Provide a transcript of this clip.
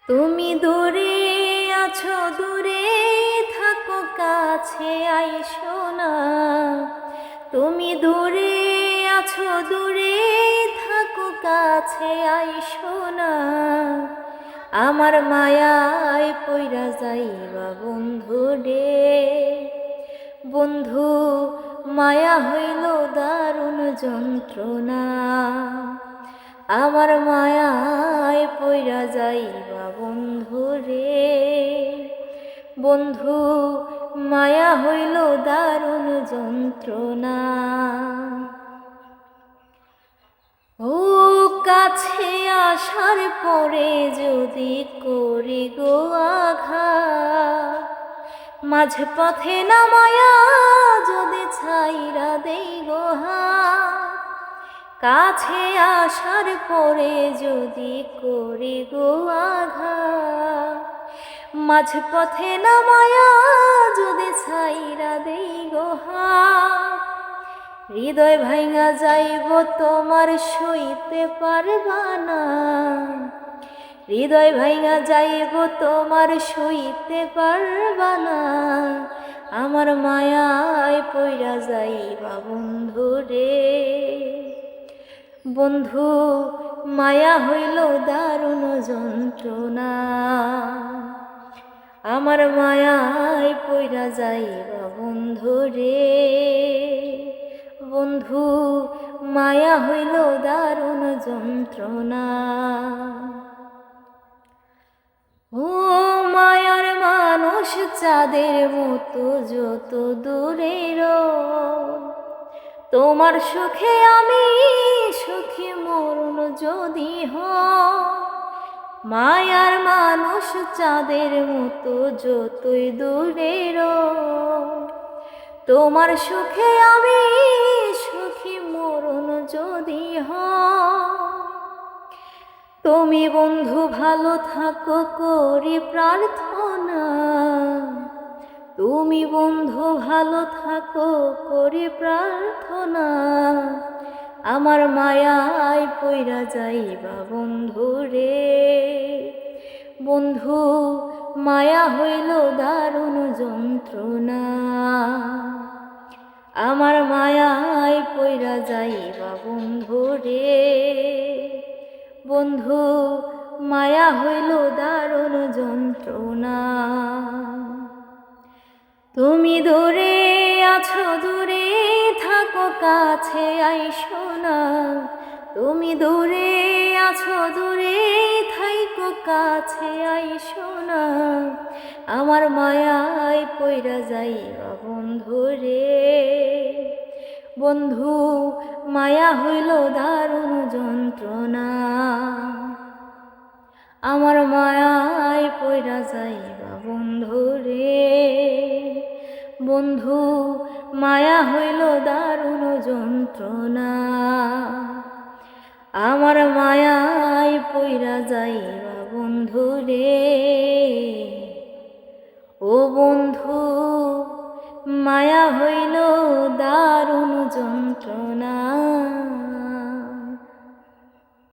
তুমি দূরে আছো, দূরে থাকো, কাছে আইসো না। তুমি দূরে আছো, দূরে থাকো, কাছে আইসো না। আমার মায়ায় পইরা যাইবা বন্ধু রে। বন্ধু, মায়া হইল দারুণ যন্ত্রণা। আমার মায়ায় পইরা যাইবা বন্ধু রে। বন্ধু, মায়া হইল দারুণ যন্ত্রণা। ও কাছে আসার পরে যদি করি গো আঘাত, মাঝে পথে নামায়া যদি ছাইরা দেই গো হাত। কাছে আসার পরে যদি করি গো আঘাত, মাঝ পথে নামায়া যদি ছাইরা দেই গো হাত। হৃদয় ভাঙা যাইব তোমার সইতে পারবা না। হৃদয় ভাঙা যাইব তোমার সইতে পারবা না। আমার মায়ায় পইরা যাইবা বন্ধু রে। বন্ধু, মায়া হইল দারুণ যন্ত্রণা। আমার মায়ায় পইরা যাইবা বন্ধু রে। বন্ধু, মায়া হইল দারুণ যন্ত্রণা। ও মায়ার মানুষ চাঁদের মতো যত দূরের, তোমার সুখে আমি সুখী মরণ যদি হয়। মায়ার মানুষ চাঁদের মতো যতই দূরের, তোমার সুখে আমি সুখী মরণ যদি হয়। তুমি বন্ধু ভালো থাকো করি প্রার্থনা। তুমি বন্ধু ভালো থাকো করি প্রার্থনা। আমার মায়ায় পইরা যাইবা বন্ধু রে। বন্ধু, মায়া হইল দারুণ যন্ত্রণা। আমার মায়ায় পইরা যাইবা বন্ধু রে। বন্ধু, মায়া হইল দারুণ যন্ত্রণা। তুমি দূরে আছো, দূরে থাকো, কাছে আইসো না। তুমি দূরে আছো, দূরে থাইকো, কাছে আইসো না। আমার মায়ায় পইরা যাইবা বন্ধু রে। বন্ধু, মায়া হইল দারুণ যন্ত্রণা। আমার মায়ায় পইরা যাইবা বন্ধু রে। বন্ধু, মায়া হইল দারুণ যন্ত্রণা। আমার মায়ায় পইরা যাইবা বন্ধু রে। ও বন্ধু, মায়া হইল দারুণ যন্ত্রণা।